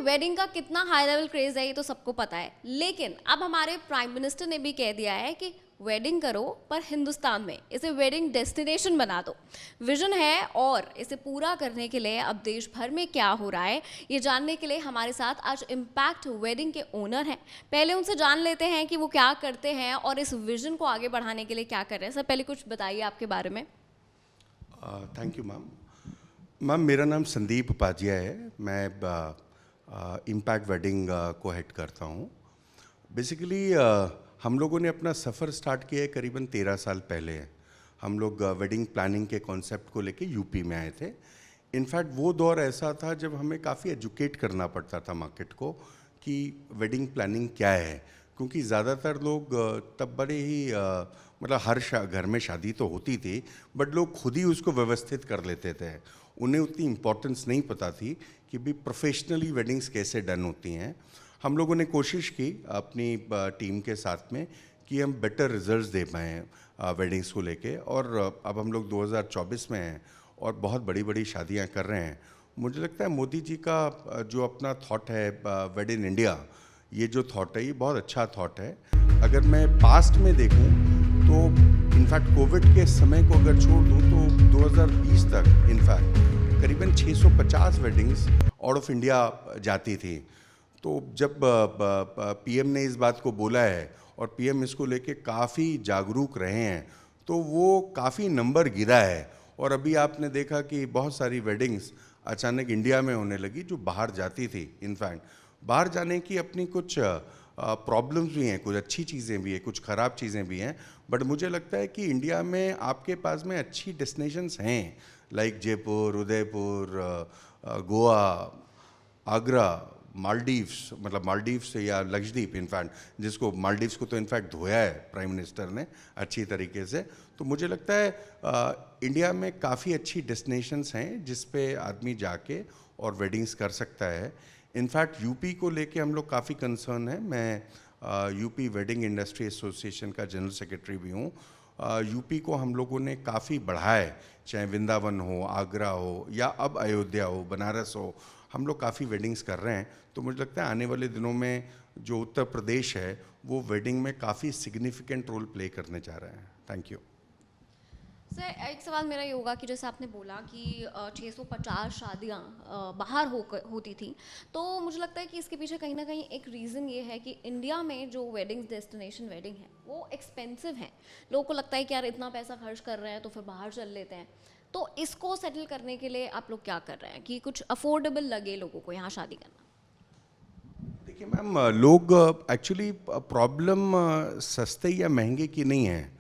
Wedding का कितना high level craze है ये तो सबको पता है, लेकिन अब हमारे प्राइम मिनिस्टर ने भी कह दिया है कि वेडिंग करो पर हिंदुस्तान में, इसे वेडिंग डेस्टिनेशन बना दो। विजन है और इसे पूरा करने के लिए अब देश भर में क्या हो रहा है ये जानने के लिए हमारे साथ आज इम्पैक्ट वेडिंग के ओनर हैं। पहले उनसे जान लेते हैं कि वो क्या करते हैं और इस विजन को आगे बढ़ाने के लिए क्या कर रहे हैं। सर पहले कुछ बताइए आपके बारे में। थैंक यू मैम, मेरा नाम संदीप उपाध्याय है। मैं इम्पैक्ट वेडिंग को हेड करता हूँ। बेसिकली हम लोगों ने अपना सफ़र स्टार्ट किया है करीबन 13 साल पहले। हम लोग वेडिंग प्लानिंग के कॉन्सेप्ट को लेके यूपी में आए थे। इनफैक्ट वो दौर ऐसा था जब हमें काफ़ी एजुकेट करना पड़ता था मार्केट को कि वेडिंग प्लानिंग क्या है, क्योंकि ज़्यादातर लोग तब बड़े ही मतलब हर घर में शादी तो होती थी, बट लोग खुद ही उसको व्यवस्थित कर लेते थे। उन्हें उतनी इम्पोर्टेंस नहीं पता थी कि भी प्रोफेशनली वेडिंग्स कैसे डन होती हैं। हम लोगों ने कोशिश की अपनी टीम के साथ में कि हम बेटर रिजल्ट्स दे पाएँ वेडिंग्स को लेके, और अब हम लोग 2024 में हैं और बहुत बड़ी बड़ी शादियां कर रहे हैं। मुझे लगता है मोदी जी का जो अपना थॉट है वेड इन इंडिया, ये जो थॉट है ये बहुत अच्छा थॉट है। अगर मैं पास्ट में देखूं तो इनफैक्ट कोविड के समय को अगर छोड़ दूं तो 2020 तक इनफैक्ट करीबन 650 वेडिंग्स आउट ऑफ इंडिया जाती थी। तो जब पीएम ने इस बात को बोला है और पीएम इसको लेके काफ़ी जागरूक रहे हैं तो वो काफ़ी नंबर गिरा है, और अभी आपने देखा कि बहुत सारी वेडिंग्स अचानक इंडिया में होने लगी जो बाहर जाती थी। इनफैक्ट बाहर जाने की अपनी कुछ प्रॉब्लम्स भी हैं, कुछ अच्छी चीज़ें भी हैं, कुछ ख़राब चीज़ें भी हैं, बट मुझे लगता है कि इंडिया में आपके पास में अच्छी डेस्टिनेशंस हैं, लाइक जयपुर, उदयपुर, गोवा, आगरा, मालदीव्स, मतलब मालदीव्स या लक्षद्वीप, इनफैक्ट जिसको मालदीव्स को तो इनफैक्ट धोया है प्राइम मिनिस्टर ने अच्छी तरीके से। तो मुझे लगता है इंडिया में काफ़ी अच्छी डेस्टिनेशंस हैं जिस पे आदमी जाके और वेडिंग्स कर सकता है। इनफैक्ट यूपी को लेके हम लोग काफ़ी कंसर्न है। मैं यूपी वेडिंग इंडस्ट्री एसोसिएशन का जनरल सेक्रेटरी भी हूँ। यूपी को हम लोगों ने काफ़ी बढ़ाया है, चाहे वृंदावन हो, आगरा हो, या अब अयोध्या हो, बनारस हो, हम लोग काफ़ी वेडिंग्स कर रहे हैं। तो मुझे लगता है आने वाले दिनों में जो उत्तर प्रदेश है वो वेडिंग में काफ़ी सिग्निफिकेंट रोल प्ले करने जा रहा है। Thank you. सर एक सवाल मेरा ये होगा कि जैसे आपने बोला कि 650 शादियाँ बाहर होती थी, तो मुझे लगता है कि इसके पीछे कहीं ना कहीं एक रीज़न ये है कि इंडिया में जो वेडिंग डेस्टिनेशन वेडिंग है वो एक्सपेंसिव है। लोगों को लगता है कि यार इतना पैसा खर्च कर रहे हैं तो फिर बाहर चल लेते हैं। तो इसको सेटल करने के लिए आप लोग क्या कर रहे हैं कि कुछ अफोर्डेबल लगे लोगों को यहाँ शादी करना? देखिए मैम, लोग एक्चुअली प्रॉब्लम सस्ते या महंगे की नहीं है।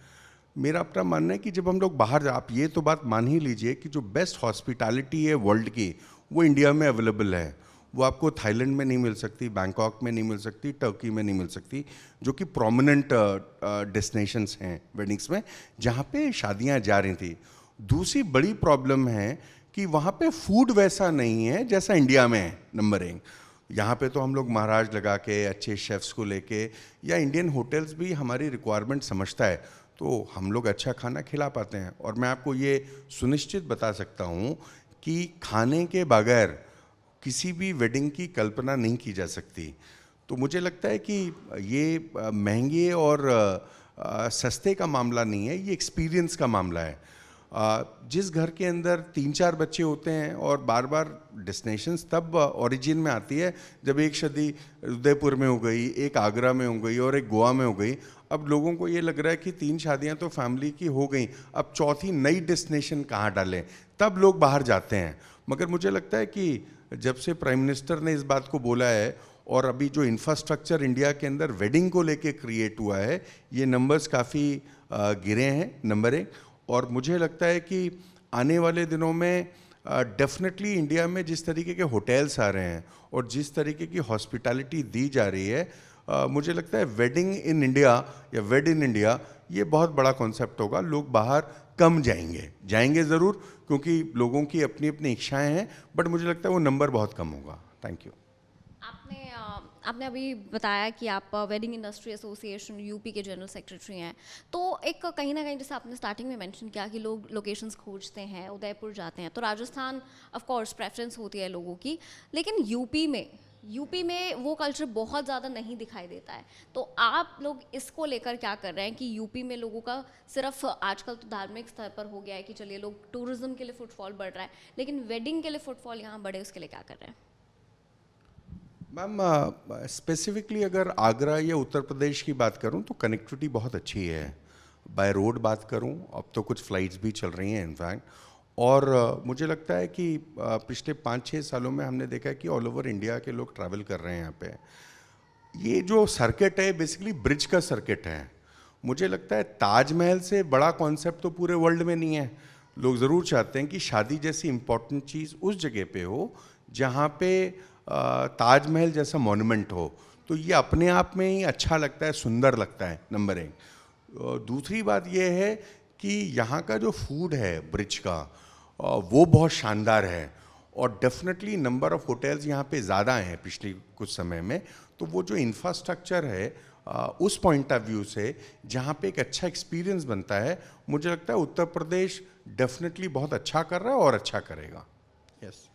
मेरा अपना मानना है कि जब हम लोग बाहर, आप ये तो बात मान ही लीजिए कि जो बेस्ट हॉस्पिटैलिटी है वर्ल्ड की वो इंडिया में अवेलेबल है। वो आपको थाईलैंड में नहीं मिल सकती, बैंकॉक में नहीं मिल सकती, टर्की में नहीं मिल सकती, जो कि प्रोमिनेंट डेस्टिनेशंस हैं वेडिंग्स में जहाँ पे शादियाँ जा रही थी। दूसरी बड़ी प्रॉब्लम है कि वहाँ पे फूड वैसा नहीं है जैसा इंडिया में है। नंबर 1, यहाँ पे तो हम लोग महाराज लगा के अच्छे शेफ्स को लेके, या इंडियन होटल्स भी हमारी रिक्वायरमेंट समझता है तो हम लोग अच्छा खाना खिला पाते हैं। और मैं आपको ये सुनिश्चित बता सकता हूँ कि खाने के बगैर किसी भी वेडिंग की कल्पना नहीं की जा सकती। तो मुझे लगता है कि ये महंगे और सस्ते का मामला नहीं है, ये एक्सपीरियंस का मामला है। जिस घर के अंदर 3-4 बच्चे होते हैं, और बार बार डेस्टिनेशंस तब ओरिजिन में आती है जब एक शादी उदयपुर में हो गई, एक आगरा में हो गई और एक गोवा में हो गई। अब लोगों को ये लग रहा है कि 3 शादियां तो फैमिली की हो गई, अब चौथी नई डेस्टिनेशन कहाँ डालें, तब लोग बाहर जाते हैं। मगर मुझे लगता है कि जब से प्राइम मिनिस्टर ने इस बात को बोला है और अभी जो इंफ्रास्ट्रक्चर इंडिया के अंदर वेडिंग को लेके क्रिएट हुआ है, ये नंबर्स काफ़ी गिरे हैं, नंबर 1। और मुझे लगता है कि आने वाले दिनों में डेफिनेटली इंडिया में जिस तरीके के होटल्स आ रहे हैं और जिस तरीके की हॉस्पिटैलिटी दी जा रही है, मुझे लगता है वेडिंग इन इंडिया या वेड इन इंडिया ये बहुत बड़ा कॉन्सेप्ट होगा। लोग बाहर कम जाएंगे ज़रूर, क्योंकि लोगों की अपनी अपनी इच्छाएं हैं, बट मुझे लगता है वो नंबर बहुत कम होगा। Thank you. आपने अभी बताया कि आप वेडिंग इंडस्ट्री एसोसिएशन यूपी के जनरल सेक्रेटरी हैं, तो एक कहीं ना कहीं जैसे आपने स्टार्टिंग में मेंशन किया कि लोग लोकेशंस खोजते हैं, उदयपुर जाते हैं, तो राजस्थान ऑफ कोर्स प्रेफरेंस होती है लोगों की, लेकिन यूपी में यूपी में वो कल्चर बहुत ज़्यादा नहीं दिखाई देता है, तो आप लोग इसको लेकर क्या कर रहे हैं कि यूपी में लोगों का सिर्फ आजकल तो धार्मिक स्तर पर हो गया है कि चलिए लोग टूरिज्म के लिए फुटफॉल बढ़ रहा है, लेकिन वेडिंग के लिए फुटफॉल यहाँ बढ़े उसके लिए क्या कर रहे हैं? मैम स्पेसिफिकली अगर आगरा या उत्तर प्रदेश की बात करूं तो कनेक्टिविटी बहुत अच्छी है। बाय रोड बात करूं, अब तो कुछ फ्लाइट्स भी चल रही हैं इनफैक्ट, और मुझे लगता है कि पिछले 5-6 सालों में हमने देखा है कि ऑल ओवर इंडिया के लोग ट्रैवल कर रहे हैं यहाँ पे। ये जो सर्किट है बेसिकली ब्रिज का सर्किट है। मुझे लगता है ताजमहल से बड़ा कॉन्सेप्ट तो पूरे वर्ल्ड में नहीं है। लोग ज़रूर चाहते हैं कि शादी जैसी इम्पोर्टेंट चीज़ उस जगह पे हो जहाँ पे ताजमहल जैसा मॉन्यूमेंट हो, तो ये अपने आप में ही अच्छा लगता है, सुंदर लगता है, नंबर 1। दूसरी बात ये है कि यहाँ का जो फूड है ब्रिज का वो बहुत शानदार है, और डेफिनेटली नंबर ऑफ़ होटल्स यहाँ पे ज़्यादा हैं पिछले कुछ समय में। तो वो जो इंफ्रास्ट्रक्चर है उस पॉइंट ऑफ व्यू से जहाँ पे एक अच्छा एक्सपीरियंस बनता है, मुझे लगता है उत्तर प्रदेश डेफिनेटली बहुत अच्छा कर रहा है और अच्छा करेगा। Yes,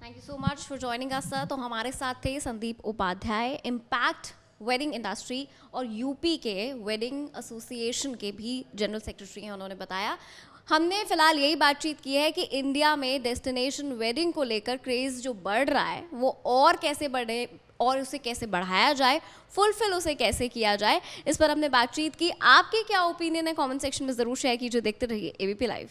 thank you so much for joining us sir. तो हमारे साथ थे Sandeep Upadhyay, impact wedding industry और यूपी के वेडिंग एसोसिएशन के भी जनरल सेक्रेटरी हैं। उन्होंने बताया, हमने फिलहाल यही बातचीत की है कि इंडिया में डेस्टिनेशन वेडिंग को लेकर क्रेज़ जो बढ़ रहा है वो और कैसे बढ़े और उसे कैसे बढ़ाया जाए, फुलफिल उसे कैसे किया जाए, इस पर हमने बातचीत की। आपके क्या ओपिनियन है कमेंट सेक्शन में ज़रूर शेयर कीजिए। देखते रहिए एबीपी लाइव।